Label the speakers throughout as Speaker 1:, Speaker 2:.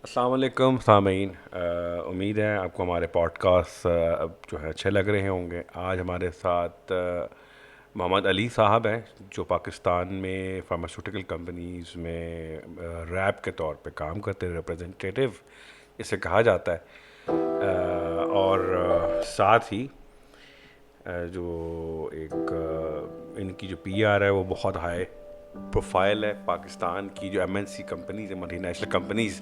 Speaker 1: अस्सलाम वालेकुम सामीन। उम्मीद है आपको हमारे पॉडकास्ट जो है अच्छे लग रहे होंगे। आज हमारे साथ मोहम्मद अली साहब हैं जो पाकिस्तान में फार्मास्यूटिकल कंपनीज़ में रैप के तौर पे काम करते हैं, रिप्रेजेंटेटिव इसे कहा जाता है। और साथ ही जो इनकी जो पीआर है वो बहुत हाई प्रोफाइल है। पाकिस्तान की जो एमएनसी कंपनीज है, मल्टीनेशनल कंपनीज़,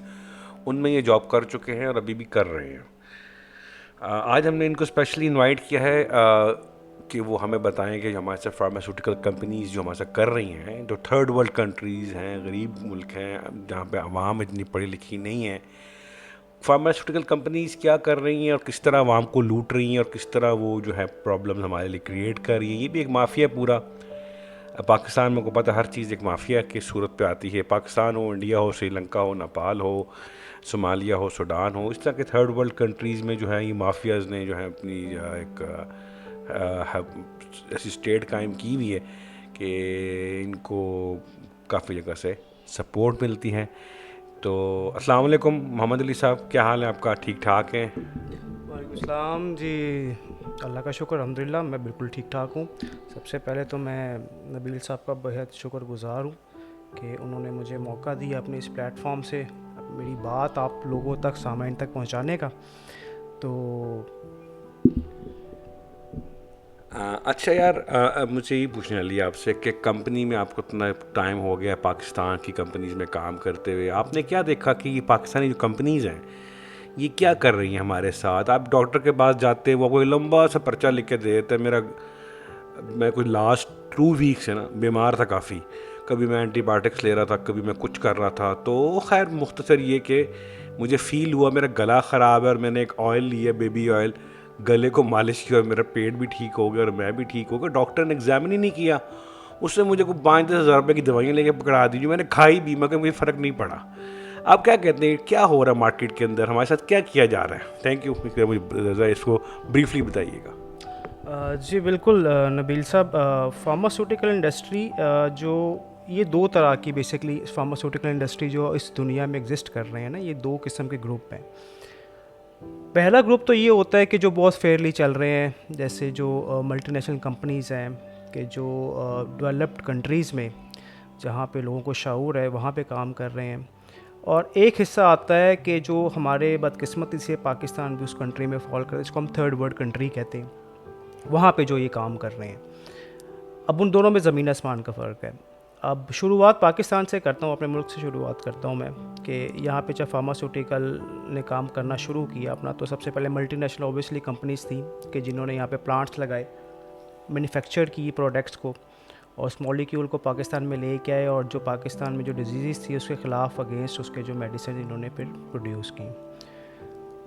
Speaker 1: उनमें ये जॉब कर चुके हैं और अभी भी कर रहे हैं। आज हमने इनको स्पेशली इनवाइट किया है कि वो हमें बताएं कि हमारे साथ फार्मास्यूटिकल कंपनीज़ जो हमारे साथ कर रही हैं, जो थर्ड वर्ल्ड कंट्रीज़ हैं, गरीब मुल्क हैं जहाँ पे आवाम इतनी पढ़ी लिखी नहीं है, फार्मास्यूटिकल कंपनीज़ क्या कर रही हैं और किस तरह आवाम को लूट रही हैं और किस तरह वो जो है प्रॉब्लम्स हमारे लिए क्रिएट कर रही हैं। ये भी एक माफिया पूरा पाकिस्तान में, को पता हर चीज़ एक माफिया की सूरत पे आती है। पाकिस्तान हो, इंडिया हो, श्रीलंका हो, नेपाल हो, सोमालिया हो, सूडान हो, इस तरह के थर्ड वर्ल्ड कंट्रीज़ में जो है ये माफियाज़ ने जो है अपनी ऐसी स्टेट कायम की हुई है कि इनको काफ़ी जगह से सपोर्ट मिलती है। तो अस्सलाम वालेकुम मोहम्मद अली साहब, क्या हाल है आपका? ठीक ठाक हैं?
Speaker 2: वालेकुम सलाम जी। अल्लाह का शुक्र, अल्हम्दुलिल्लाह मैं बिल्कुल ठीक ठाक हूँ। सबसे पहले तो मैं नबील साहब का बेहद शुक्रगुज़ार हूँ कि उन्होंने मुझे मौका दिया अपने इस प्लेटफॉर्म से मेरी बात आप लोगों तक, सामाइन तक पहुँचाने का। तो
Speaker 1: अच्छा यार, मुझे ये पूछने वाली आपसे कि कंपनी में आपको इतना टाइम हो गया पाकिस्तान की कंपनीज़ में काम करते हुए, आपने क्या देखा कि ये पाकिस्तानी जो कंपनीज़ हैं ये क्या कर रही हैं हमारे साथ? आप डॉक्टर के पास जाते वो कोई लंबा सा पर्चा लिख के दे देते। मैं कोई लास्ट 2 वीक्स है ना बीमार था काफ़ी। कभी मैं एंटीबायोटिक्स ले रहा था, कभी मैं कुछ कर रहा था। तो खैर मुख्तसर ये कि मुझे फ़ील हुआ मेरा गला ख़राब है और मैंने एक ऑयल लिया, बेबी ऑयल, गले को मालिश किया और मेरा पेट भी ठीक हो गया और मैं भी ठीक हो गया। डॉक्टर ने एग्ज़ामिन ही नहीं किया, उसने मुझे को 5-10 हज़ार रुपये की दवाइयाँ लेके पकड़ा दी जो मैंने खाई भी, मगर मुझे फ़र्क नहीं पड़ा। आप क्या कहते हैं, क्या हो रहा है मार्केट के अंदर, हमारे साथ क्या किया जा रहा है? थैंक यू, मुझे इसको ब्रीफली बताइएगा।
Speaker 2: जी बिल्कुल नबील साहब, फार्मास्यूटिकल इंडस्ट्री जो ये दो तरह की बेसिकली फार्मास्यूटिकल इंडस्ट्री जो इस दुनिया में एग्जिस्ट कर रहे हैं ना, ये दो किस्म के ग्रुप हैं। पहला ग्रुप तो ये होता है कि जो बहुत फेयरली चल रहे हैं, जैसे जो मल्टीनेशनल कंपनीज़ हैं कि जो डेवलप्ड कंट्रीज़ में जहाँ पे लोगों को शऊर है वहाँ पे काम कर रहे हैं। और एक हिस्सा आता है कि जो हमारे बदकिस्मती से पाकिस्तान भी उस कंट्री में फॉल कर, इसको हम थर्ड वर्ल्ड कंट्री कहते हैं, वहाँ पे जो ये काम कर रहे हैं। अब उन दोनों में ज़मीन आसमान का फ़र्क है। अब शुरुआत पाकिस्तान से करता हूँ, अपने मुल्क से शुरुआत करता हूँ मैं कि यहाँ पे जब फार्मास्यूटिकल ने काम करना शुरू किया अपना, तो सबसे पहले मल्टीनेशनल ऑब्वियसली कंपनीज़ थी कि जिन्होंने यहाँ पे प्लांट्स लगाए, मैन्युफैक्चर की प्रोडक्ट्स को और उस मॉलिक्यूल को पाकिस्तान में लेके आए और जो पाकिस्तान में जो डिजीज़ थी उसके ख़िलाफ़ अगेंस्ट उसके जो मेडिसिन इन्होंने फिर प्रोड्यूस की।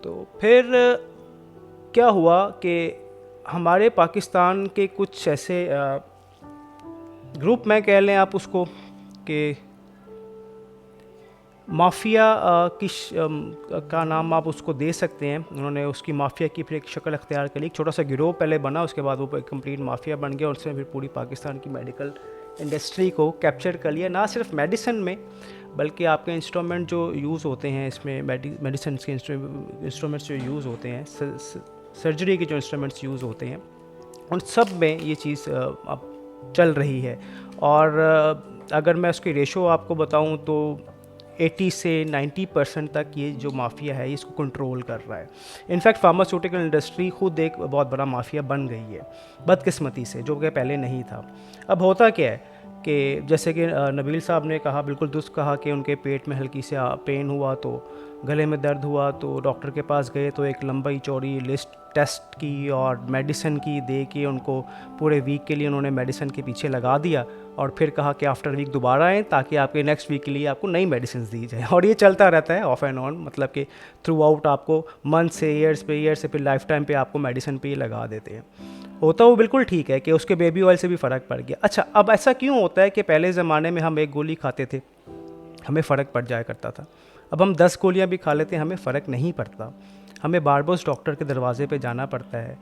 Speaker 2: तो फिर क्या हुआ कि हमारे पाकिस्तान के कुछ ऐसे ग्रुप में कह लें आप उसको कि माफिया का नाम आप उसको दे सकते हैं। उन्होंने उसकी माफिया की फिर एक शक्ल अख्तियार कर ली। एक छोटा सा गिरोह पहले बना, उसके बाद वो कंप्लीट माफिया बन गया और उसने फिर पूरी पाकिस्तान की मेडिकल इंडस्ट्री को कैप्चर कर लिया। ना सिर्फ मेडिसिन में बल्कि आपके इंस्ट्रूमेंट जो यूज़ होते हैं इसमें, मेडिसिन के इंस्ट्रूमेंट्स जो यूज़ होते हैं, सर्जरी के जो इंस्ट्रूमेंट्स यूज़ होते हैं, उन सब में ये चीज़ अब चल रही है। और अगर मैं उसकी रेशो आपको बताऊं तो 80 से 90% तक ये जो माफिया है इसको कंट्रोल कर रहा है। इनफैक्ट फार्मास्यूटिकल इंडस्ट्री खुद एक बहुत बड़ा माफिया बन गई है बदकिस्मती से, जो कि पहले नहीं था। अब होता क्या है कि जैसे कि नबील साहब ने कहा, बिल्कुल दुरुस्त कहा कि उनके पेट में हल्की से पेन हुआ, तो गले में दर्द हुआ, तो डॉक्टर के पास गए, तो एक लंबी चौड़ी लिस्ट टेस्ट की और मेडिसिन की दे के उनको पूरे वीक के लिए उन्होंने मेडिसिन के पीछे लगा दिया और फिर कहा कि आफ्टर वीक दोबारा आएँ ताकि आपके नेक्स्ट वीक के लिए आपको नई मेडिसिन दी जाए। और ये चलता रहता है ऑफ एंड ऑन, मतलब कि थ्रू आउट आपको मंथ से ईयर से फिर लाइफ टाइम पे आपको मेडिसिन पे ये लगा देते हैं। होता वो बिल्कुल ठीक है कि उसके बेबी ऑयल से भी फ़र्क पड़ गया। अच्छा, अब ऐसा क्यों होता है कि पहले ज़माने में हम एक गोली खाते थे, हमें फ़र्क पड़ जाया करता था। अब हम 10 गोलियाँ भी खा लेते हैं, हमें फ़र्क नहीं पड़ता। हमें बार बार उस डॉक्टर के दरवाजे पे जाना पड़ता है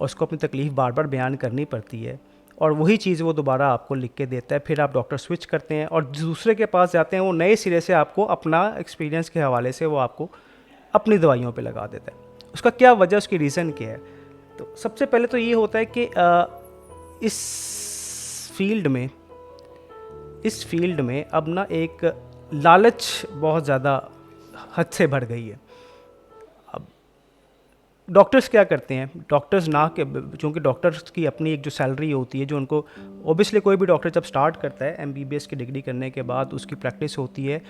Speaker 2: और उसको अपनी तकलीफ़ बार बार बयान करनी पड़ती है और वही चीज़ वो दोबारा आपको लिख के देता है। फिर आप डॉक्टर स्विच करते हैं और दूसरे के पास जाते हैं, वो नए सिरे से आपको अपना एक्सपीरियंस के हवाले से वो आपको अपनी दवाइयों पे लगा देता है। उसका क्या वजह, उसकी रीज़न क्या है? तो सबसे पहले तो ये होता है कि इस फील्ड में अब ना एक लालच बहुत ज़्यादा हद से बढ़ गई है। अब डॉक्टर्स क्या करते हैं, डॉक्टर्स ना के चूँकि डॉक्टर्स की अपनी एक जो सैलरी होती है, जो उनको ओबियसली कोई भी डॉक्टर जब स्टार्ट करता है एमबीबीएस की डिग्री करने के बाद उसकी प्रैक्टिस होती है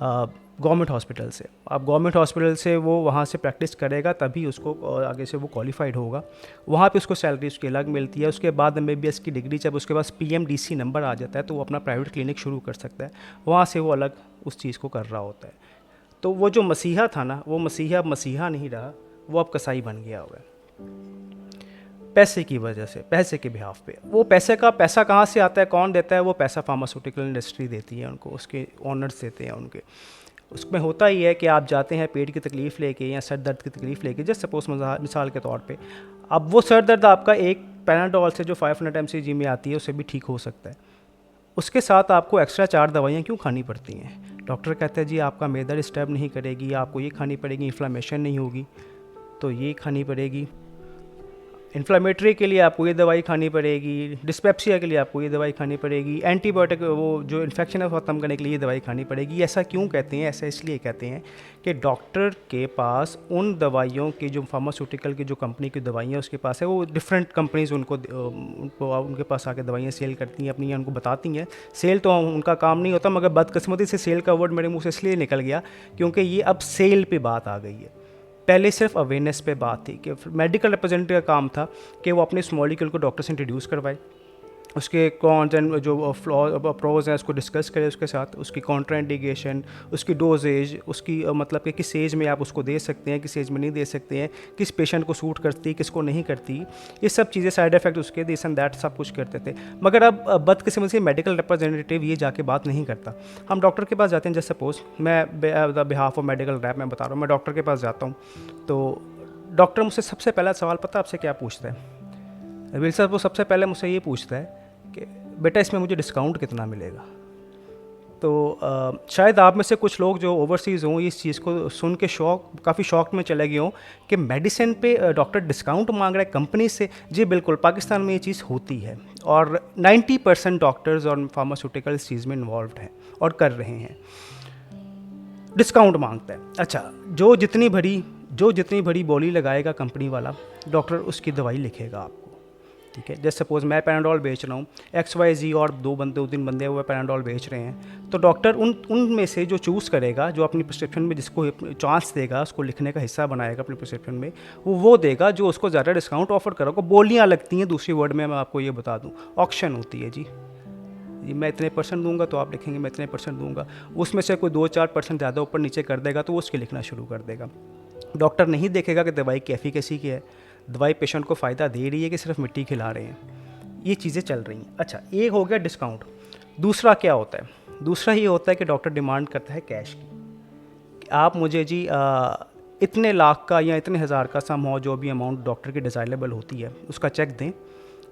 Speaker 2: गवर्नमेंट हॉस्पिटल से। अब गवर्नमेंट हॉस्पिटल से वो वहाँ से प्रैक्टिस करेगा तभी उसको आगे से वो क्वालिफाइड होगा, वहाँ पे उसको सैलरी उसकी अलग मिलती है। उसके बाद एमबीबीएस की डिग्री जब उसके पास पीएमडीसी नंबर आ जाता है तो वो अपना प्राइवेट क्लिनिक शुरू कर सकता है, वहाँ से वो अलग उस चीज़ को कर रहा होता है। तो वो जो मसीहा था ना, वो मसीहा अब मसीहा नहीं रहा, वो अब कसाई बन गया हुआ है पैसे की वजह से, पैसे के बिहाफ पे। वो पैसा कहाँ से आता है, कौन देता है? वो पैसा फार्मास्यूटिकल इंडस्ट्री देती है उनको, उसके ओनर्स देते हैं उनके। उसमें होता ही है कि आप जाते हैं पेट की तकलीफ़ लेके या सर दर्द की तकलीफ़ लेके, जस्ट सपोज मिसाल के तौर पे, अब वो सर दर्द आपका एक पैनाडोल से जो 500 mcg में आती है उससे भी ठीक हो सकता है। उसके साथ आपको एक्स्ट्रा 4 दवाइयाँ क्यों खानी पड़ती हैं? डॉक्टर कहते हैं जी आपका मैदा डिस्टर्ब नहीं करेगी, आपको ये खानी पड़ेगी, इन्फ्लामेशन नहीं होगी तो ये खानी पड़ेगी, इन्फ्लामेटरी के लिए आपको ये दवाई खानी पड़ेगी, डिस्पेप्सिया के लिए आपको ये दवाई खानी पड़ेगी, एंटीबायोटिक वो जो इन्फेक्शन है वो ख़त्म करने के लिए ये दवाई खानी पड़ेगी। ऐसा क्यों कहते हैं? ऐसा इसलिए कहते हैं कि डॉक्टर के पास उन दवाइयों की, जो फार्मास्यूटिकल की जो कंपनी की दवाइयाँ उसके पास है, वो डिफरेंट कंपनीज़ उनको उनके पास आके दवाइयाँ सेल करती हैं, अपनी उनको बताती हैं। सेल तो उनका काम नहीं होता, मगर बदकिस्मती से सेल का वर्ड मेरे मुँह से इसलिए निकल गया क्योंकि ये अब सेल पे बात आ गई है। पहले सिर्फ अवेयरनेस पे बात थी कि मेडिकल रिप्रेजेंटेटिव का काम था कि वो अपने इस मॉलिक्यूल को डॉक्टर से इंट्रोड्यूस करवाए, उसके कॉन्स एंड जो प्रोज हैं उसको डिस्कस करें उसके साथ, उसकी कॉन्ट्राइंडिकेशन, उसकी डोजेज, उसकी मतलब कि किस एज में आप उसको दे सकते हैं, किस एज में नहीं दे सकते हैं, किस पेशेंट को सूट करती, किसको नहीं करती, ये सब चीज़ें, साइड इफेक्ट उसके, दिस एंड दैट सब कुछ करते थे। मगर अब बदकिस्मती से मेडिकल रिप्रेजेंटेटिव ये जाके बात नहीं करता। हम डॉक्टर के पास जाते हैं, जैसे सपोज मैं बिहाफ ऑफ मेडिकल रैप मैं बता रहा हूँ, मैं डॉक्टर के पास जाता हूँ तो डॉक्टर मुझसे सबसे पहला सवाल पता आपसे क्या पूछता है? विल सर वो सबसे पहले मुझसे ये पूछता है कि बेटा इसमें मुझे डिस्काउंट कितना मिलेगा। तो शायद आप में से कुछ लोग जो ओवरसीज़ हों इस चीज़ को सुन के काफ़ी शॉक में चले गए हों कि मेडिसिन पे डॉक्टर डिस्काउंट मांग रहा है कंपनी से। जी बिल्कुल, पाकिस्तान में ये चीज़ होती है और 90% डॉक्टर्स और फार्मास्यूटिकल इस चीज़ में इन्वॉल्व हैं और कर रहे हैं। डिस्काउंट मांगता है। अच्छा, जो जितनी बड़ी बोली लगाएगा कंपनी वाला, डॉक्टर उसकी दवाई लिखेगा आपको, ठीक है। जैसे सपोज मैं पैनाडोल बेच रहा हूँ, XYZ और दो तीन बंदे वो पैनाडोल बेच रहे हैं, तो डॉक्टर उनमें से जो चूज़ करेगा, जो अपनी प्रिस्क्रिप्शन में जिसको चांस देगा, उसको लिखने का हिस्सा बनाएगा अपनी प्रिस्क्रिप्शन में, वो देगा जो उसको ज़्यादा डिस्काउंट ऑफर करोगे। बोलियाँ लगती हैं, दूसरी वर्ड में मैं आपको ये बता दूँ, ऑक्शन होती है जी, मैं इतने % दूंगा तो आप लिखेंगे मैं इतने % दूंगा, उसमें से कोई 2-4% ज़्यादा ऊपर नीचे कर देगा तो वो उसके लिखना शुरू कर देगा। डॉक्टर नहीं देखेगा कि दवाई की एफिकेसी क्या है, दवाई पेशेंट को फ़ायदा दे रही है कि सिर्फ मिट्टी खिला रहे हैं, ये चीज़ें चल रही हैं। अच्छा, एक हो गया डिस्काउंट। दूसरा क्या होता है? दूसरा ये होता है कि डॉक्टर डिमांड करता है कैश की, आप मुझे जी इतने लाख का या इतने हज़ार का सम हो, जो भी अमाउंट डॉक्टर की डिज़ायरेबल होती है, उसका चेक दें,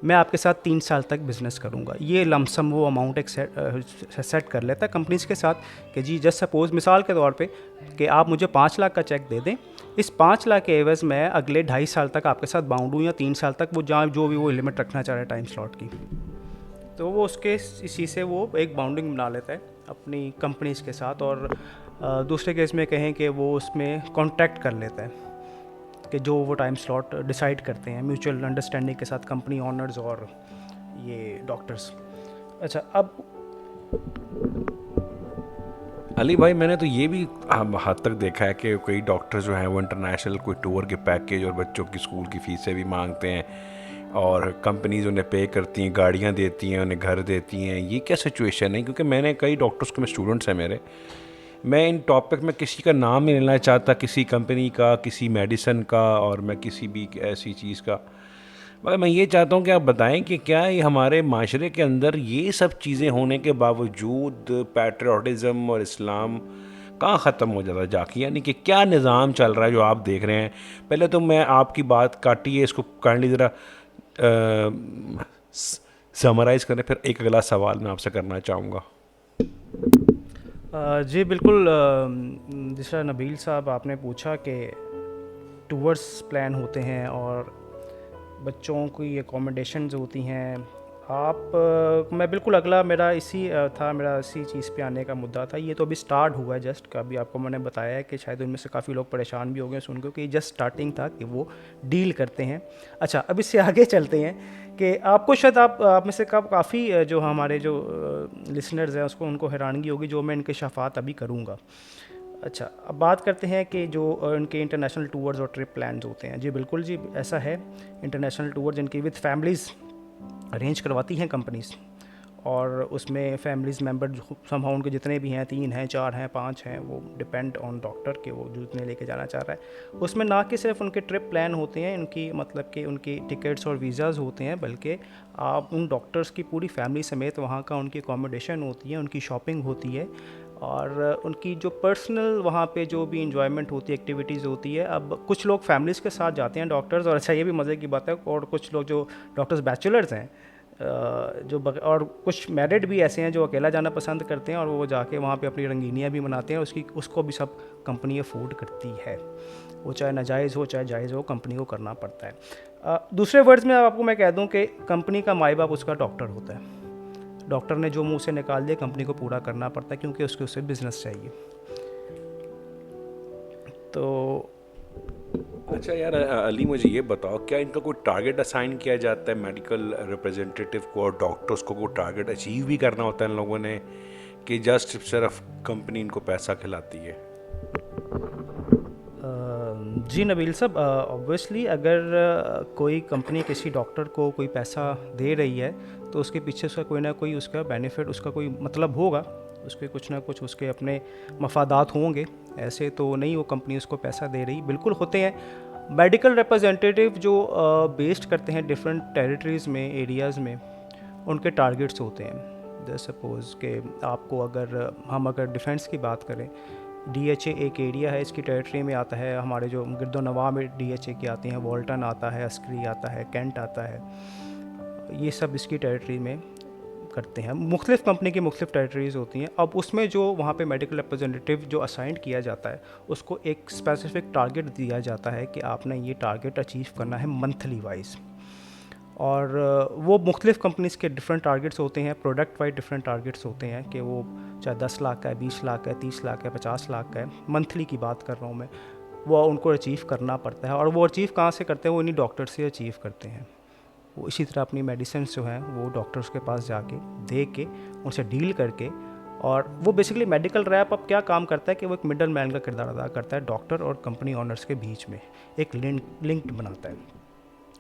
Speaker 2: मैं आपके साथ 3 साल तक बिज़नेस करूंगा। ये लमसम वो अमाउंट एक सेट कर लेता है कंपनीज़ के साथ कि जी जस्ट सपोज़ मिसाल के तौर पे कि आप मुझे 5 लाख का चेक दे दें, इस 5 लाख के एवज़ मैं अगले 2.5 साल तक आपके साथ बाउंड हूँ या 3 साल तक, वो जहाँ जो भी वो लिमिट रखना चाह रहा है टाइम स्लॉट की, तो वो उसके इसी से वो एक बाउंडिंग बना लेता है अपनी कंपनीज़ के साथ। और दूसरे केस में कहें कि वो उसमें कॉन्ट्रैक्ट कर लेता है कि जो वो टाइम स्लॉट डिसाइड करते हैं म्यूचुअल अंडरस्टैंडिंग के साथ, कंपनी ओनर्स और ये डॉक्टर्स। अच्छा, अब
Speaker 1: अली भाई, मैंने तो ये भी हद तक देखा है कि कई डॉक्टर जो हैं वो इंटरनेशनल कोई टूर के पैकेज और बच्चों की स्कूल की फ़ीसें भी मांगते हैं और कंपनीज उन्हें पे करती हैं, गाड़ियाँ देती हैं, उन्हें घर देती हैं। ये क्या सिचुएशन है? क्योंकि मैंने कई डॉक्टर्स को, स्टूडेंट्स हैं मेरे, मैं इन टॉपिक में किसी का नाम नहीं लेना चाहता, किसी कंपनी का, किसी मेडिसिन का, और मैं किसी भी ऐसी चीज़ का, मगर मैं ये चाहता हूँ कि आप बताएं कि क्या ये हमारे माशरे के अंदर ये सब चीज़ें होने के बावजूद पैट्रियाटिज़म और इस्लाम कहाँ ख़त्म हो जाता जाके, यानी कि क्या निज़ाम चल रहा है जो आप देख रहे हैं? पहले तो मैं आपकी बात काटिए, इसको काइंडली ज़रा समराइज़ करें, फिर एक अगला सवाल मैं आपसे करना चाहूँगा।
Speaker 2: जी बिल्कुल, जिस तरह नबील साहब आपने पूछा कि टूर्स प्लान होते हैं और बच्चों की एकोमोडेशंस होती हैं, मैं बिल्कुल अगला मेरा मेरा इसी चीज़ पे आने का मुद्दा था। ये तो अभी स्टार्ट हुआ है जस्ट, अभी आपको मैंने बताया है कि शायद उनमें से काफ़ी लोग परेशान भी हो गए सुन के कि जस्ट स्टार्टिंग था कि वो डील करते हैं। अच्छा, अब इससे आगे चलते हैं कि आपको शायद आप में से काफ़ी जो हमारे जो लिसनर्स हैं उसको उनको हैरानगी होगी जो मैं इनके शफ़ात अभी करूँगा। अच्छा, अब बात करते हैं कि जो इनके इंटरनेशनल टूर्स और ट्रिप प्लान्स होते हैं। जी बिल्कुल जी, ऐसा है। इंटरनेशनल टूर्स इनकी विद फैमिलीज़ अरेंज करवाती हैं कंपनीज़, और उसमें फैमिलीज़ मेम्बर जो समहाउ उनके जितने भी हैं, 3 हैं, 4 हैं, 5 हैं, वो डिपेंड ऑन डॉक्टर कि वो जितने लेके जाना चाह रहा है। उसमें ना कि सिर्फ उनके ट्रिप प्लान होते हैं, उनकी मतलब कि उनकी टिकट्स और वीज़ाज़ होते हैं, बल्कि आप उन डॉक्टर्स की पूरी फैमिली समेत वहाँ का उनकी अकोमोडेशन होती है, उनकी शॉपिंग होती है, और उनकी जो पर्सनल वहाँ पे जो भी इंजॉयमेंट होती है, एक्टिविटीज़ होती है। अब कुछ लोग फैमिलीज़ के साथ जाते हैं डॉक्टर्स, और अच्छा ये भी मज़े की बात है, और कुछ लोग जो डॉक्टर्स बैचलर्स हैं, और कुछ मैरिड भी ऐसे हैं जो अकेला जाना पसंद करते हैं, और वो जाके वहाँ पे अपनी रंगीनियाँ भी मनाते हैं। उसको भी सब कंपनी अफोर्ड करती है, वो चाहे नाजायज़ हो चाहे जायज़ हो, कंपनी को करना पड़ता है। दूसरे वर्ड्स में आपको मैं कह दूं कि कंपनी का माई बाप उसका डॉक्टर होता है। डॉक्टर ने जो मुंह से निकाल दिया कंपनी को पूरा करना पड़ता है, क्योंकि उससे बिजनेस चाहिए। तो
Speaker 1: अच्छा यार, अली मुझे ये बताओ, क्या इनका कोई टारगेट असाइन किया जाता है मेडिकल रिप्रेजेंटेटिव को और डॉक्टर्स को? कोई टारगेट अचीव भी करना होता है इन लोगों ने, कि जस्ट सिर्फ कंपनी इनको पैसा खिलाती है?
Speaker 2: जी नबील साहब, ऑब्वियसली अगर कोई कंपनी किसी डॉक्टर को कोई पैसा दे रही है तो उसके पीछे उसका कोई ना कोई उसका बेनिफिट, उसका कोई मतलब होगा, उसके कुछ ना कुछ उसके अपने मफादात होंगे। ऐसे तो नहीं वो कंपनी उसको पैसा दे रही, बिल्कुल होते हैं। मेडिकल रिप्रेजेंटेटिव जो बेस्ड करते हैं डिफरेंट टेरिटरीज़ में, एरियाज़ में, उनके टारगेट्स होते हैं। जैसे सपोज़ कि आपको अगर डिफेंस की बात करें, DHA एक एरिया है, इसकी टेरिटरी में आता है। हमारे जो गिरदोनवा में DHA की आती हैं, वॉल्टन आता है, अस्क्री आता है, कैंट आता है, ये सब इसकी टेरिटरी में करते हैं। मुख्तलिफ़ कंपनी की मुख्तलिफ़ टेरिटरीज़ होती हैं। अब उसमें जो वहाँ पे मेडिकल रिप्रेजेंटेटिव जो असाइन किया जाता है, उसको एक स्पेसिफिक टारगेट दिया जाता है कि आपने ये टारगेट अचीव करना है मंथली वाइज। और वो मुख्तलिफ़ कंपनीज़ के डिफरेंट टारगेट्स होते हैं, प्रोडक्ट वाइज डिफरेंट टारगेट्स होते हैं, कि वो चाहे 10 लाख का है, 20 लाख का है, 30 लाख का है, 50 लाख का है, मंथली की बात कर रहा हूँ मैं। वो उनको अचीव करना पड़ता है, और वो अचीव कहाँ से करते हैं? वो इन्हीं डॉक्टर से अचीव करते हैं। वो इसी तरह अपनी मेडिसिन जो हैं वो डॉक्टर्स के पास जाके दे के उनसे डील करके, और वो बेसिकली मेडिकल रैप अब क्या काम करता है कि वो एक मिडल मैन का किरदार अदा करता है, डॉक्टर और कंपनी ऑनर्स के बीच में एक लिंक बनाता है।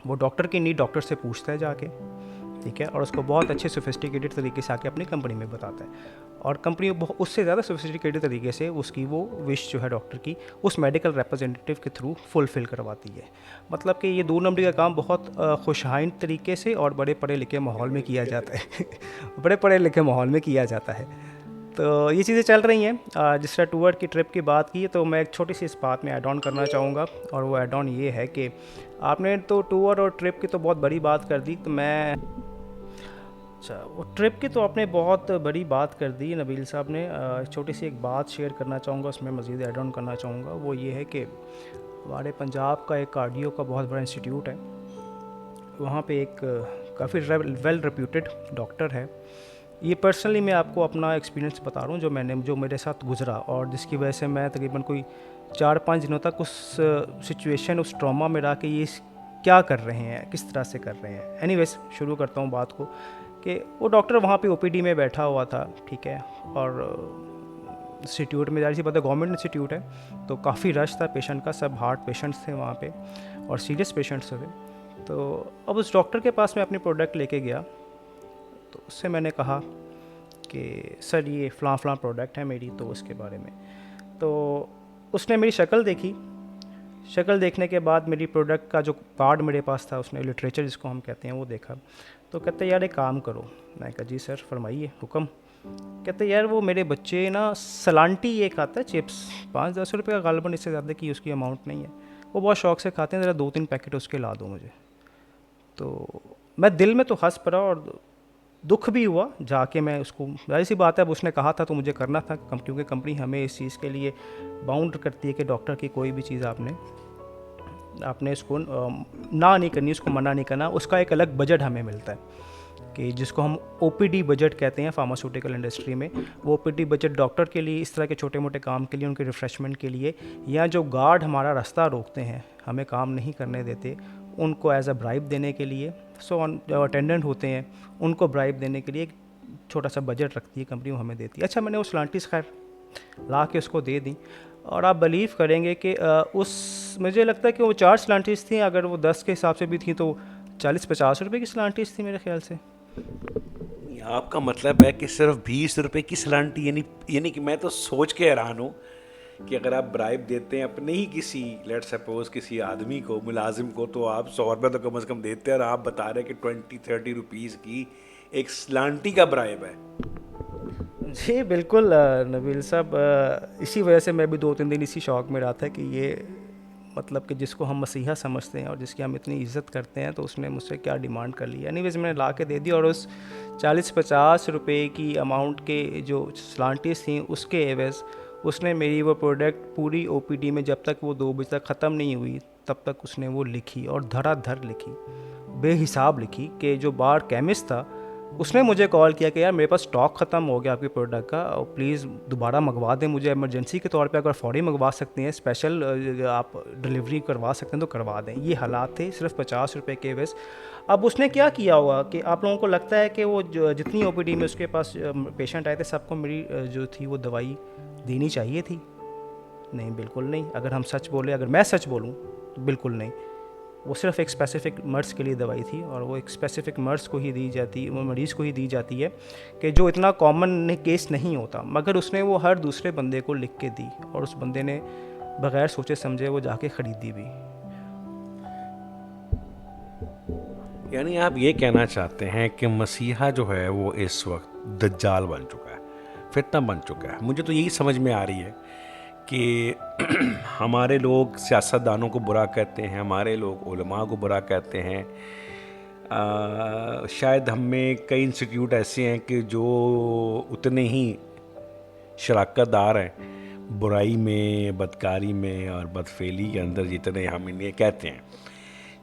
Speaker 2: वो डॉक्टर की नीड डॉक्टर से पूछता है जाके, ठीक है, और उसको बहुत अच्छे सोफिस्टिकेटेड तरीके से आके अपनी कंपनी में बताता है, और कंपनी उससे ज़्यादा सोफिस्टिकेटेड तरीके से उसकी वो विश जो है डॉक्टर की उस मेडिकल रिप्रेजेंटेटिव के थ्रू फुलफ़िल करवाती है। मतलब कि ये 2 नंबरी का काम बहुत खुशहाइन तरीके से और बड़े पढ़े लिखे माहौल में किया जाता है बड़े पढ़े लिखे माहौल में किया जाता है। तो ये चीज़ें चल रही हैं। जिस तरह टूर की ट्रिप की बात की, तो मैं एक छोटी सी इस बात में ऐड ऑन करना चाहूँगा, और वो ऐड ऑन ये है कि आपने तो टूर और ट्रिप की तो बहुत बड़ी बात कर दी, तो मैं अच्छा, वो ट्रिप की तो आपने बहुत बड़ी बात कर दी नबील साहब ने। छोटी सी एक बात शेयर करना चाहूँगा, उसमें मज़ीद ऐड ऑन करना चाहूँगा। वो ये है कि हमारे पंजाब का एक कार्डियो का बहुत बड़ा इंस्टीट्यूट है, वहाँ पे एक काफ़ी वेल रेप्यूटेड डॉक्टर है। ये पर्सनली मैं आपको अपना एक्सपीरियंस बता रहा हूँ, जो मेरे साथ गुजरा, और जिसकी वजह से मैं तकरीबन कोई 4-5 दिनों तक उस सिचुएशन, उस ट्रॉमा में रह के ये क्या कर रहे हैं, किस तरह से कर रहे हैं। एनीवेज, शुरू करता हूँ बात को कि वो डॉक्टर वहाँ पे OPD में बैठा हुआ था, ठीक है, और इंस्टीट्यूट में, जाहिर सी बात है गवर्नमेंट इंस्टीट्यूट है, तो काफ़ी रश था पेशेंट का, सब हार्ट पेशेंट्स थे वहाँ पे और सीरियस पेशेंट्स थे। तो अब उस डॉक्टर के पास मैं अपनी प्रोडक्ट लेके गया, तो उससे मैंने कहा कि सर ये फ़लाँ प्रोडक्ट है मेरी, तो उसके बारे में। तो उसने मेरी शक्ल देखी, शक्ल देखने के बाद मेरी प्रोडक्ट का जो कार्ड मेरे पास था, उसने लिटरेचर जिसको हम कहते हैं वो देखा, तो कहते यार एक काम करो। मैं कहा जी सर फरमाइए हुक्म। कहते यार वो मेरे बच्चे ना सलांटी ये खाता है चिप्स, 5-10 रुपये का, गालबन इससे ज़्यादा की उसकी अमाउंट नहीं है, वो बहुत शौक़ से खाते हैं, ज़रा 2-3 पैकेट उसके ला दो मुझे। तो मैं दिल में तो हंस पड़ा, और दुख भी हुआ जाके, मैं उसको, जाहिर सी बात है अब उसने कहा था तो मुझे करना था, क्योंकि कंपनी हमें इस चीज़ के लिए बाउंड करती है कि डॉक्टर की कोई भी चीज़ आपने इसको ना नहीं करनी, उसको मना नहीं करना, उसका एक अलग बजट हमें मिलता है कि जिसको हम ओपीडी बजट कहते हैं फार्मास्यूटिकल इंडस्ट्री में। वो ओपीडी बजट डॉक्टर के लिए, इस तरह के छोटे मोटे काम के लिए, उनके रिफ़्रेशमेंट के लिए, या जो गार्ड हमारा रास्ता रोकते हैं, हमें काम नहीं करने देते, उनको एज अ ब्राइब देने के लिए, सो ऑन, जो अटेंडेंट होते हैं उनको ब्राइब देने के लिए एक छोटा सा बजट रखती है कंपनी, वो हमें देती है। अच्छा, मैंने वो स्लांटिस खैर ला के उसको दे दी, और आप बिलीव करेंगे कि उस, मुझे लगता है कि वो 4 स्लांटिस थी, अगर वो 10 के हिसाब से भी थी तो 40-50 रुपये की स्लांटिस थी मेरे ख्याल से।
Speaker 1: आपका मतलब है कि सिर्फ 20 रुपए की सलांटी, यानी कि मैं तो सोच के हैरान हूँ कि अगर आप ब्राइब देते हैं अपने ही किसी, लेट सपोज किसी आदमी को, मुलाजिम को, तो आप 100 रुपये तो कम से कम देते हैं, और आप बता रहे हैं कि 20-30 रुपीज़ की एक सलांटी का ब्राइब है।
Speaker 2: जी बिल्कुल नबील साहब, इसी वजह से मैं भी 2-3 दिन इसी शौक में रहा था कि ये, मतलब कि जिसको हम मसीहा समझते हैं और जिसकी हम इतनी इज्जत करते हैं, तो उसने मुझसे क्या डिमांड कर ली। एनीवेज मैंने ला के दे दी, और उस 40-50 रुपए की अमाउंट के जो स्लांटिस थी उसके एवज़ उसने मेरी वो प्रोडक्ट पूरी ओपीडी में, जब तक वो 2 बजे तक ख़त्म नहीं हुई तब तक उसने वो लिखी, और धड़ाधड़ लिखी, बेहिसाब लिखी, कि जो बाहर केमिस्ट था उसने मुझे कॉल किया कि यार मेरे पास स्टॉक ख़त्म हो गया आपके प्रोडक्ट का, और प्लीज़ दोबारा मंगवा दें मुझे, इमरजेंसी के तौर पे अगर फ़ौरी मंगवा सकते हैं, स्पेशल आप डिलीवरी करवा सकते हैं तो करवा दें। ये हालात थे, सिर्फ 50 रुपये के एवज़। अब उसने क्या किया होगा कि आप लोगों को लगता है कि वो जितनी ओपीडी में उसके पास पेशेंट आए थे सबको मेरी जो थी वो दवाई देनी चाहिए थी? नहीं, बिल्कुल नहीं। अगर हम सच बोले, अगर मैं सच बोलूँ तो बिल्कुल नहीं। वो सिर्फ एक स्पेसिफिक मर्ज़ के लिए दवाई थी, और वो एक स्पेसिफिक मर्ज़ को ही दी जाती, वो मरीज़ को ही दी जाती है, कि जो इतना कॉमन केस नहीं होता, मगर उसने वो हर दूसरे बंदे को लिख के दी, और उस बंदे ने बग़ैर सोचे समझे वो जाके ख़रीदी भी।
Speaker 1: यानी आप ये कहना चाहते हैं कि मसीहा जो है वो इस वक्त दज्जाल बन चुका है, फितना बन चुका है। मुझे तो यही समझ में आ रही है कि हमारे लोग सियासतदानों को बुरा कहते हैं, हमारे लोग उलमा को बुरा कहते हैं। शायद हम में कई इंस्टीट्यूट ऐसे हैं कि जो उतने ही शराकतदार हैं बुराई में, बदकारी में और बदफेली के अंदर जितने हम इन्हें कहते हैं।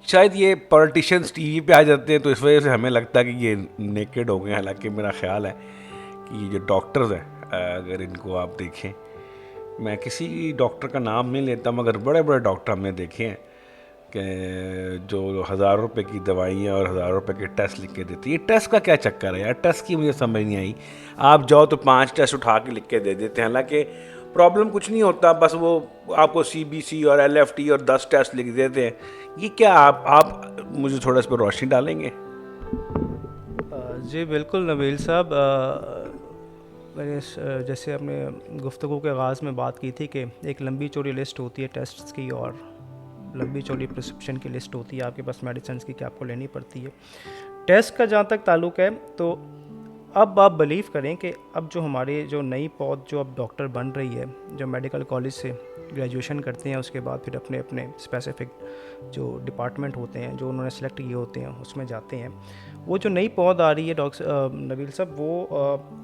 Speaker 1: शायद ये पॉलिटिशियंस टीवी पे आ जाते हैं तो इस वजह से हमें लगता है कि ये नेकेड हो गए। हालांकि मेरा ख्याल है कि ये जो डॉक्टर्स हैं, अगर इनको आप देखें, मैं किसी डॉक्टर का नाम नहीं लेता मगर बड़े बड़े डॉक्टर हमने देखे हैं कि जो 1000 रुपये की दवाइयाँ और 1000 रुपये के टेस्ट लिख के देती है। ये टेस्ट का क्या चक्कर है यार? टेस्ट की मुझे समझ नहीं आई। आप जाओ तो 5 टेस्ट उठा के लिख के दे देते हैं, हालांकि प्रॉब्लम कुछ नहीं होता, बस वो आपको CBC और LFT और 10 टेस्ट लिख देते हैं। ये क्या, आप मुझे थोड़ा इस पर रोशनी डालेंगे?
Speaker 2: जी बिल्कुल नबील साहब, मैंने जैसे अपने गुफ्तगू के आगाज़ में बात की थी कि एक लंबी चौड़ी लिस्ट होती है टेस्ट्स की, और लंबी चौड़ी प्रिस्क्रिप्शन की लिस्ट होती है आपके पास मेडिसिन की कि आपको लेनी पड़ती है। टेस्ट का जहाँ तक ताल्लुक़ है, तो अब आप बिलीव करें कि अब जो हमारे जो नई पौध जो अब डॉक्टर बन रही है, जो मेडिकल कॉलेज से ग्रेजुएशन करते हैं, उसके बाद फिर अपने अपने स्पेसिफिक जो डिपार्टमेंट होते हैं जो उन्होंने सेलेक्ट किए होते हैं उसमें जाते हैं, वो जो नई पौध आ रही है डॉक्टर नबील साहब, वो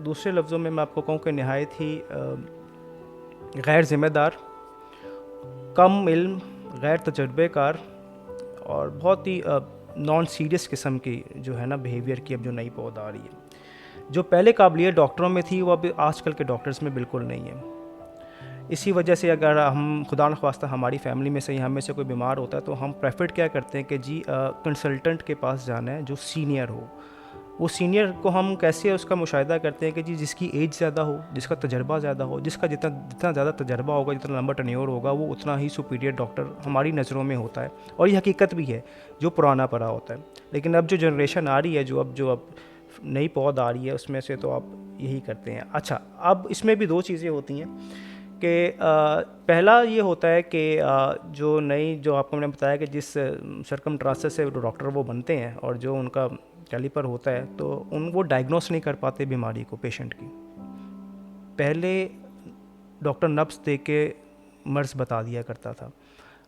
Speaker 2: दूसरे लफ्ज़ों में मैं आपको कहूँ कि नहायत ही गैर ज़िम्मेदार, कम इल्म, गैर तजर्बेकार, और बहुत ही नॉन सीरियस किस्म की जो है ना बिहेवियर की अब जो नई पौध आ रही है। जो पहले काबिलियत डॉक्टरों में थी वो अब आजकल के डॉक्टर्स में बिल्कुल नहीं है। इसी वजह से अगर हम खुदा न ख्वास्ता हमारी फैमिली में से या हम में से कोई बीमार होता है तो हम प्रेफर क्या करते हैं कि जी कंसल्टेंट के पास जाना है जो सीनियर हो। वो सीनियर को हम कैसे उसका मुशाहिदा करते हैं कि जी जिसकी एज ज़्यादा हो, जिसका तजर्बा ज़्यादा हो, जिसका जितना जितना ज़्यादा तजर्बा होगा, जितना लंबा टन्योर होगा, वो उतना ही सुपीरियर डॉक्टर हमारी नज़रों में होता है। और ये हकीकत भी है, जो पुराना पड़ा होता है। लेकिन अब जो जनरेशन आ रही है, जो अब नई पौध आ रही है, उसमें से तो आप यही करते हैं। अच्छा, अब इसमें भी 2 चीज़ें होती हैं कि पहला ये होता है कि जो नई, जो आपको मैंने बताया कि जिस सर्कमस्टांसेस से डॉक्टर वो बनते हैं और जो उनका कैलिपर होता है, तो वो डायग्नोस नहीं कर पाते बीमारी को, पेशेंट की। पहले डॉक्टर नब्ज़ दे के मर्ज़ बता दिया करता था।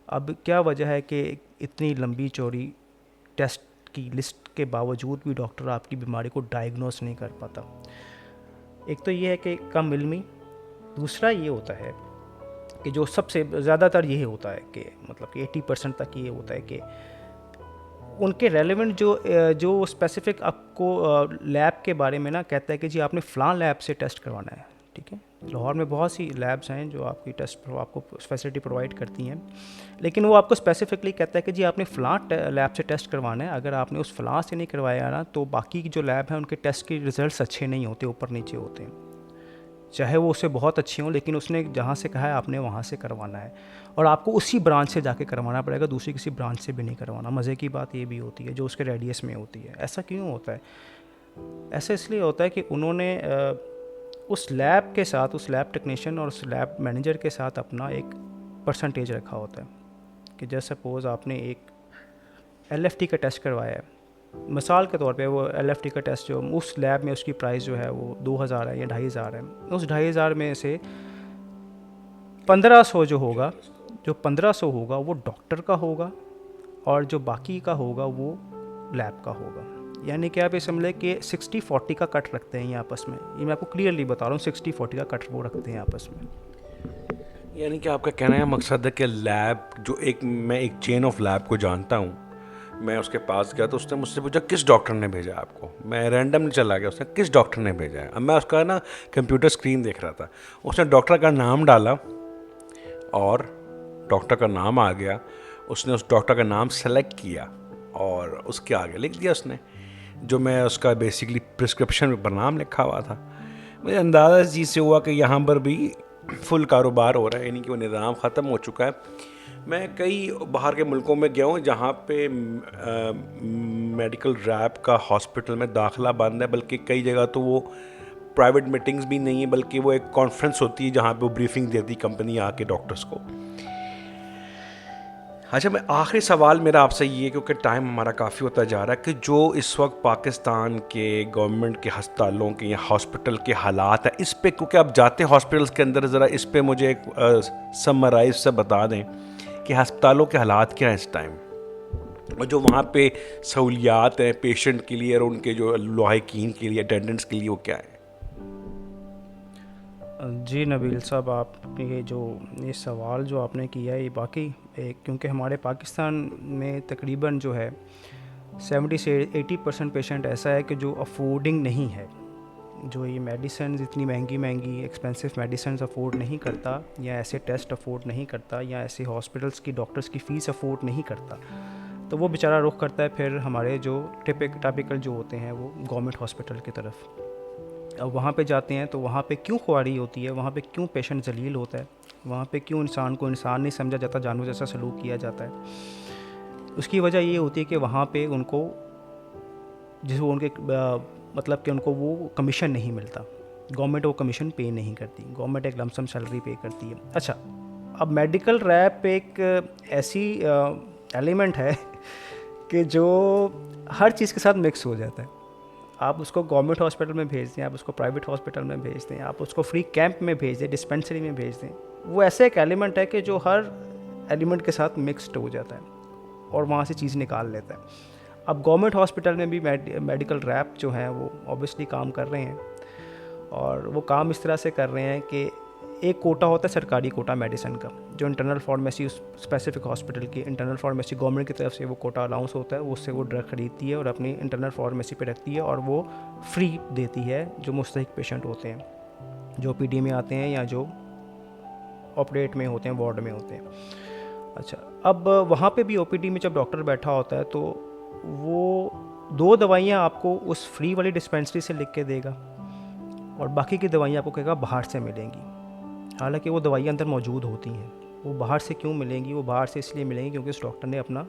Speaker 2: अब क्या वजह है कि इतनी लंबी चौड़ी टेस्ट की लिस्ट के बावजूद भी डॉक्टर आपकी बीमारी को डायग्नोस नहीं कर पाता। एक तो ये है कि कम इल्मी, दूसरा ये होता है कि जो सबसे ज़्यादातर ये होता है कि मतलब कि 80% तक ये होता है कि उनके रेलेवेंट जो स्पेसिफिक आपको लैब के बारे में ना कहता है कि जी आपने फ़लाँ लैब से टेस्ट करवाना है, ठीक है। लाहौर में बहुत सी लैब्स हैं जो आपकी टेस्ट आपको फैसिलिटी प्रोवाइड करती हैं, लेकिन वो आपको स्पेसिफिकली कहता है कि जी आपने फ़लाँ लैब से टेस्ट करवाना है। अगर आपने उस फ़लाँ से नहीं करवाया ना तो बाकी की जो लैब है उनके टेस्ट के रिज़ल्ट अच्छे नहीं होते, ऊपर नीचे होते हैं, चाहे वो उससे बहुत अच्छे हों, लेकिन उसने जहाँ से कहा है आपने वहाँ से करवाना है और आपको उसी ब्रांच से जाके करवाना पड़ेगा, दूसरी किसी ब्रांच से भी नहीं करवाना। मज़े की बात ये भी होती है जो उसके रेडियस में होती है। ऐसा क्यों होता है? ऐसा इसलिए होता है कि उन्होंने उस लैब के साथ, उस लैब टेक्नीशियन और उस लैब मैनेजर के साथ अपना एक परसेंटेज रखा होता है कि जैसे सपोज़ आपने एक LFT का टेस्ट करवाया है, मिसाल के तौर पे वो LFT का टेस्ट जो उस लैब में उसकी प्राइस जो है वो 2000 है या 2500 है। उस 2500 में से 1500 जो होगा, जो 1500 होगा वो डॉक्टर का होगा और जो बाकी का होगा वो लैब का होगा। यानी कि आप ये समझ लें कि 60-40 का कट रखते हैं ये आपस में। ये मैं आपको क्लियरली बता रहा हूँ, 60-40 का कट वो रखते हैं आपस में।
Speaker 1: यानी कि आपका कहना है मकसद है कि लैब जो मैं एक चेन ऑफ लैब को जानता हूँ, मैं उसके पास गया तो उसने मुझसे पूछा किस डॉक्टर ने भेजा आपको। मैं रैंडम चला गया, उसने किस डॉक्टर ने भेजा है। अब मैं उसका ना कंप्यूटर स्क्रीन देख रहा था, उसने डॉक्टर का नाम डाला और डॉक्टर का नाम आ गया। उसने उस डॉक्टर का नाम सेलेक्ट किया और उसके आगे लिख दिया उसने जो मैं उसका बेसिकली प्रिस्क्रिप्शन पर नाम लिखा हुआ था। मुझे अंदाज़ा इस चीज़ से हुआ कि यहाँ पर भी फुल कारोबार हो रहा है, यानी कि वो निज़ाम ख़त्म हो चुका है। मैं कई बाहर के मुल्कों में गया हूँ जहाँ पे मेडिकल रैप का हॉस्पिटल में दाखिला बंद है, बल्कि कई जगह तो वो प्राइवेट मीटिंग्स भी नहीं है, बल्कि वो एक कॉन्फ्रेंस होती है जहाँ पे वो ब्रीफिंग देती कंपनी आके डॉक्टर्स को। अच्छा, मैं आखिरी सवाल मेरा आपसे ये, क्योंकि टाइम हमारा काफ़ी होता जा रहा है, कि जो इस वक्त पाकिस्तान के गवर्नमेंट के अस्पतालों के या हॉस्पिटल के हालात है इस पे, क्योंकि आप जाते हैं हॉस्पिटल्स के अंदर, ज़रा इस पे मुझे एक समराइज से बता दें कि अस्पतालों के हालात क्या हैं इस टाइम और जो वहाँ पे सहूलियात हैं पेशेंट के लिए और उनके जो लॉहिकीन के लिए, अटेंडेंट्स के लिए, वो क्या है?
Speaker 2: जी नबील साहब, आप ये सवाल जो आपने किया है ये बाकी क्योंकि हमारे पाकिस्तान में तकरीबन जो है 70 से 80% पेशेंट ऐसा है कि जो अफोर्डिंग नहीं है, जो ये मेडिसिन इतनी महंगी एक्सपेंसिव मेडिसिन अफोर्ड नहीं करता, या ऐसे टेस्ट अफोर्ड नहीं करता, या ऐसे हॉस्पिटल्स की डॉक्टर्स की फ़ीस अफोर्ड नहीं करता, तो वो बेचारा रुख करता है फिर हमारे जो टिपिकल जो होते हैं वो गवर्नमेंट हॉस्पिटल की तरफ। अब वहाँ पे जाते हैं तो वहाँ पे क्यों ख्वारी होती है, वहाँ पे क्यों पेशेंट जलील होता है, वहाँ पे क्यों इंसान को इंसान नहीं समझा जाता, जानवर जैसा सलूक किया जाता है। उसकी वजह ये होती है कि वहाँ पे उनको जिसको उनके मतलब कि उनको वो कमीशन नहीं मिलता, गवर्नमेंट वो कमीशन पे नहीं करती, गवर्नमेंट एक लमसम सैलरी पे करती है। अच्छा, अब मेडिकल रैप एक ऐसी एलिमेंट है कि जो हर चीज़ के साथ मिक्स हो जाता है। आप उसको गवर्नमेंट हॉस्पिटल में भेज दें, आप उसको प्राइवेट हॉस्पिटल में भेज दें, आप उसको फ्री कैंप में भेज दें, डिस्पेंसरी में भेज दें, वो ऐसे एक एलिमेंट है कि जो हर एलिमेंट के साथ मिक्सड हो जाता है और वहाँ से चीज़ निकाल लेता है। अब गवर्नमेंट हॉस्पिटल में भी मेडिकल रैप जो हैं वो ऑब्वियसली काम कर रहे हैं, और वो काम इस तरह से कर रहे हैं कि एक कोटा होता है सरकारी कोटा मेडिसिन का, जो इंटरनल फार्मेसी उस स्पेसिफिक हॉस्पिटल की इंटरनल फार्मेसी गवर्नमेंट की तरफ से वो कोटा अलाउंस होता है, उससे वो ड्रग खरीदती है और अपनी इंटरनल फार्मेसी पे रखती है और वो फ्री देती है जो मुस्तहिक पेशेंट होते हैं, जो PD में आते हैं या जो ऑपरेट में होते हैं, वार्ड में होते हैं। अच्छा, अब वहाँ पे भी OPD में जब डॉक्टर बैठा होता है तो वो 2 दवाइयाँ आपको उस फ्री वाली डिस्पेंसरी से लिख के देगा और बाकी की दवाइयाँ आपको कहेगा बाहर से मिलेंगी। हालांकि वो दवाइयाँ अंदर मौजूद होती हैं। वो बाहर से क्यों मिलेंगी? वो बाहर से इसलिए मिलेंगी क्योंकि उस डॉक्टर ने अपना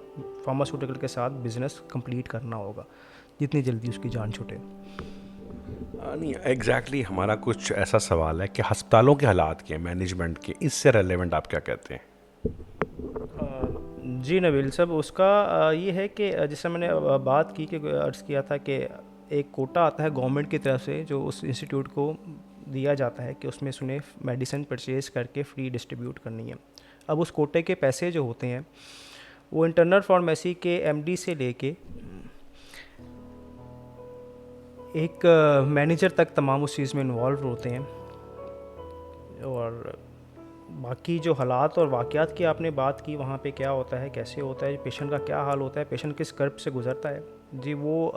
Speaker 2: फार्मास्यूटिकल के साथ बिजनेस कंप्लीट करना होगा जितनी जल्दी उसकी जान छूटे।
Speaker 1: नहीं, एग्जैक्टली हमारा कुछ ऐसा सवाल है कि अस्पतालों के हालात के मैनेजमेंट के इससे रेलेवेंट आप क्या कहते हैं?
Speaker 2: जी नबील साहब, उसका ये है कि जैसे मैंने बात की कि अर्ज़ किया था कि एक कोटा आता है गवर्नमेंट की तरफ से जो उस इंस्टीट्यूट को दिया जाता है कि उसमें उन्हें मेडिसिन परचेज़ करके फ्री डिस्ट्रीब्यूट करनी है। अब उस कोटे के पैसे जो होते हैं वो इंटरनल फार्मेसी के MD से लेके एक मैनेजर तक तमाम उस चीज़ में इन्वॉल्व होते हैं। और बाकी जो हालात और वाक़यात की आपने बात की, वहाँ पे क्या होता है, कैसे होता है, पेशेंट का क्या हाल होता है, पेशेंट किस कर्ब से गुज़रता है, जी वो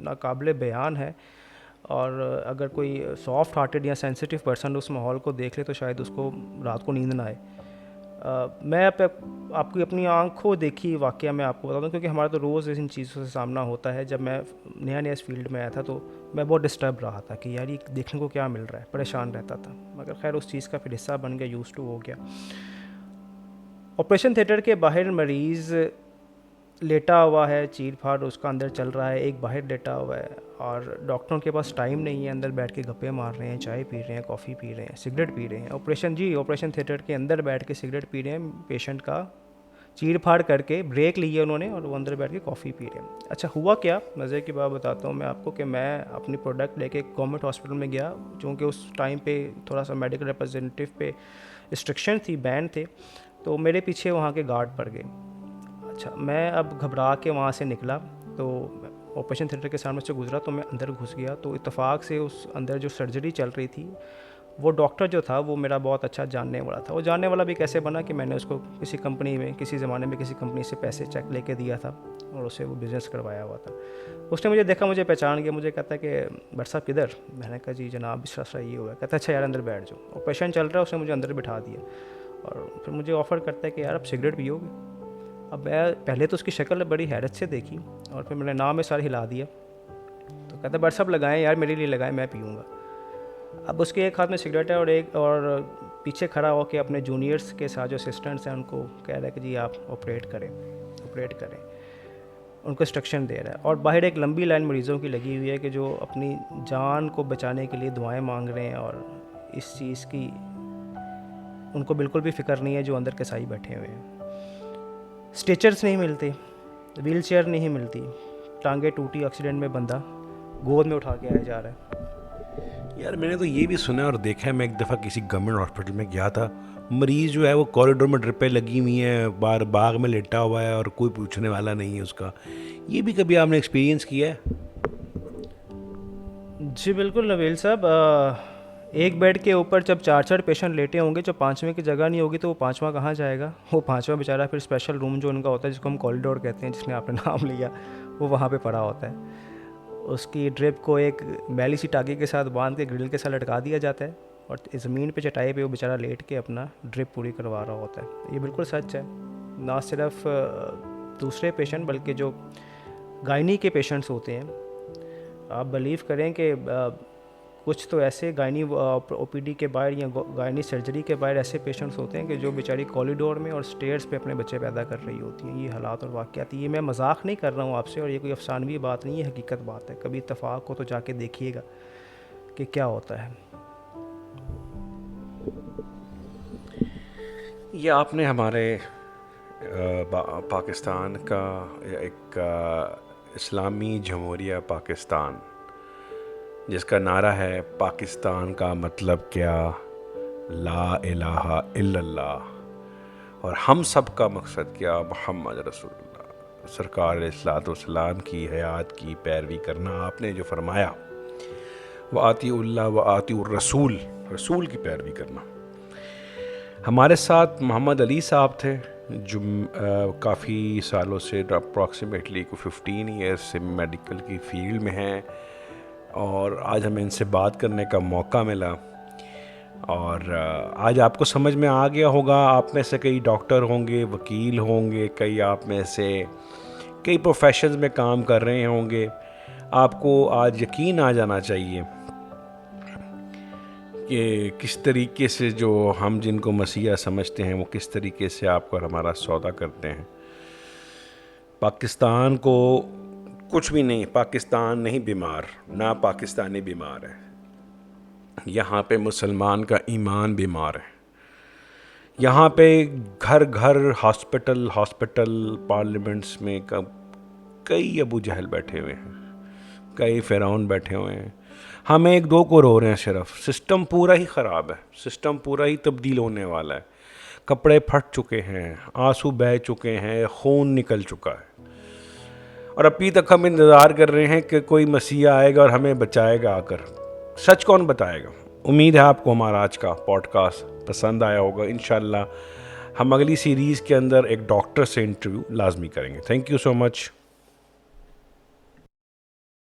Speaker 2: नाकाबिले बयान है। और अगर कोई सॉफ्ट हार्टेड या सेंसिटिव पर्सन उस माहौल को देख ले तो शायद उसको रात को नींद ना आए। मैं आपकी अपनी आंखों देखी वाक़या मैं आपको बता दूं, क्योंकि हमारा तो रोज़ इन चीज़ों से सामना होता है। जब मैं नया नया इस फील्ड में आया था तो मैं बहुत डिस्टर्ब रहा था कि यार ये देखने को क्या मिल रहा है, परेशान रहता था। मगर खैर उस चीज़ का फिर हिस्सा बन गया, यूज़ टू हो गया। ऑपरेशन थिएटर के बाहर मरीज़ लेटा हुआ है, चीर फाड़ उसका अंदर चल रहा है, एक बाहर लेटा हुआ है और डॉक्टरों के पास टाइम नहीं है, अंदर बैठ के गप्पे मार रहे हैं, चाय पी रहे हैं, कॉफ़ी पी रहे हैं, सिगरेट पी रहे हैं। ऑपरेशन थिएटर के अंदर बैठ के सिगरेट पी रहे हैं, पेशेंट का चीर फाड़ करके ब्रेक लिए उन्होंने और वो अंदर बैठ के कॉफ़ी पी रहे हैं। अच्छा हुआ क्या, मज़े की बात बताता हूँ मैं आपको कि मैं अपनी प्रोडक्ट लेके गवर्नमेंट हॉस्पिटल में गया, क्योंकि उस टाइम पे थोड़ा सा मेडिकल रिप्रेजेंटेटिव पे रिस्ट्रिक्शन थी, बैन थे, तो मेरे पीछे वहाँ के गार्ड पड़ गए। अच्छा मैं अब घबरा के वहाँ से निकला, तो ऑपरेशन थिएटर के सामने से गुजरा तो मैं अंदर घुस गया। तो इत्तेफाक से उस अंदर जो सर्जरी चल रही थी, वो डॉक्टर जो था वो मेरा बहुत अच्छा जानने वाला था। वो जानने वाला भी कैसे बना कि मैंने उसको किसी कंपनी में, किसी ज़माने में किसी कंपनी से पैसे चेक लेके दिया था और उसे वो बिज़नेस करवाया हुआ था। उसने मुझे देखा, मुझे पहचान गया, मुझे कहता है कि भट्ट साहब किधर। मैंने कहा जी जनाब इस तरह ये हुआ है। कहता अच्छा यार अंदर बैठ जाओ, ऑपरेशन चल रहा है। उसने मुझे अंदर बिठा दिया और फिर मुझे ऑफ़र करता है कि यार आप सिगरेट पियोगे। अब मैं पहले तो उसकी शक्ल बड़ी हैरत से देखी और फिर मैंने नाम में सारे हिला दिया। तो कहता भट्ट साहब लगाएं यार, मेरे लिए लगाएं, मैं पीऊँगा। अब उसके एक हाथ में सिगरेट है और पीछे खड़ा होकर अपने जूनियर्स के साथ जो असिस्टेंट्स हैं उनको कह रहा है कि जी आप ऑपरेट करें, उनको इंस्ट्रक्शन दे रहा है। और बाहर एक लंबी लाइन मरीज़ों की लगी हुई है कि जो अपनी जान को बचाने के लिए दुआएं मांग रहे हैं और इस चीज़ की उनको बिल्कुल भी फ़िक्र नहीं है जो अंदर कसाई बैठे हुए हैं। स्ट्रेचर्स नहीं मिलते, व्हील चेयर नहीं मिलती, टांगे टूटी, एक्सीडेंट में बंदा गोद में उठा के आया जा रहा है।
Speaker 1: यार मैंने तो ये भी सुना और देखा है, मैं एक दफ़ा किसी गवर्नमेंट हॉस्पिटल में गया था, मरीज़ जो है वो कॉरिडोर में ड्रिपें लगी हुई हैं, बाहर बाग में लेटा हुआ है और कोई पूछने वाला नहीं है उसका। ये भी कभी आपने एक्सपीरियंस किया है?
Speaker 2: जी बिल्कुल नबील साहब, एक बेड के ऊपर जब 4 पेशेंट लेटे होंगे, जब पाँचवें की जगह नहीं होगी तो वो पाँचवा कहाँ जाएगा। वो पाँचवा बेचारा फिर स्पेशल रूम जो उनका होता है, जिसको हम कॉरिडोर कहते हैं, जिसने आपने नाम लिया, वो वहाँ पे पड़ा होता है। उसकी ड्रिप को एक मैली सी टाँगे के साथ बांध के ग्रिल के साथ लटका दिया जाता है और ज़मीन पे चटाई पे वो बेचारा लेट के अपना ड्रिप पूरी करवा रहा होता है। ये बिल्कुल सच है। ना सिर्फ दूसरे पेशेंट बल्कि जो गायनी के पेशेंट्स होते हैं, आप बिलीव करें कि कुछ तो ऐसे गायनी ओपीडी के बाहर या गायनी सर्जरी के बाहर ऐसे पेशेंट्स होते हैं कि जो बेचारी कॉरिडोर में और स्टेयर्स पे अपने बच्चे पैदा कर रही होती हैं। ये हालात और वाक़यात, ये मैं मजाक नहीं कर रहा हूँ आपसे और ये कोई अफसानवी बात नहीं है, हकीकत बात है। कभी इत्तफाक हो तो जाके देखिएगा कि क्या होता है।
Speaker 1: ये आपने हमारे पाकिस्तान का एक इस्लामी जमहूरिया पाकिस्तान, जिसका नारा है पाकिस्तान का मतलब क्या, ला इलाहा इल्लल्लाह, और हम सब का मकसद क्या, मोहम्मद रसूलुल्लाह, सरकार अलैहिस्सलाम की हयात की पैरवी करना। आपने जो फरमाया व आतिउल्लाह व आतिउर रसूल, रसूल की पैरवी करना। हमारे साथ मोहम्मद अली साहब थे जो काफ़ी सालों से, अप्रॉक्सीमेटली 15 ईयर्स से मेडिकल की फील्ड में हैं और आज हमें इनसे बात करने का मौका मिला। और आज आपको समझ में आ गया होगा, आप में से कई डॉक्टर होंगे, वकील होंगे, कई आप में से कई प्रोफेशंस में काम कर रहे होंगे। आपको आज यकीन आ जाना चाहिए कि किस तरीके से जो हम जिनको मसीहा समझते हैं वो किस तरीके से आपको और हमारा सौदा करते हैं। पाकिस्तान को कुछ भी नहीं, पाकिस्तान नहीं बीमार, ना पाकिस्तानी बीमार है, यहाँ पे मुसलमान का ईमान बीमार है। यहाँ पे घर घर हॉस्पिटल पार्लियामेंट्स में कई अबू जहल बैठे हुए हैं, कई फ़िरौन बैठे हुए हैं। हम एक दो को रो रहे हैं सिर्फ। सिस्टम पूरा ही ख़राब है, सिस्टम पूरा ही तब्दील होने वाला है। कपड़े फट चुके हैं, आंसू बह चुके हैं, खून निकल चुका है और अभी तक हम इंतज़ार कर रहे हैं कि कोई मसीहा आएगा और हमें बचाएगा आकर। सच कौन बताएगा? उम्मीद है आपको हमारा आज का पॉडकास्ट पसंद आया होगा। इंशाल्लाह हम अगली सीरीज़ के अंदर एक डॉक्टर से इंटरव्यू लाजमी करेंगे। Thank you so much.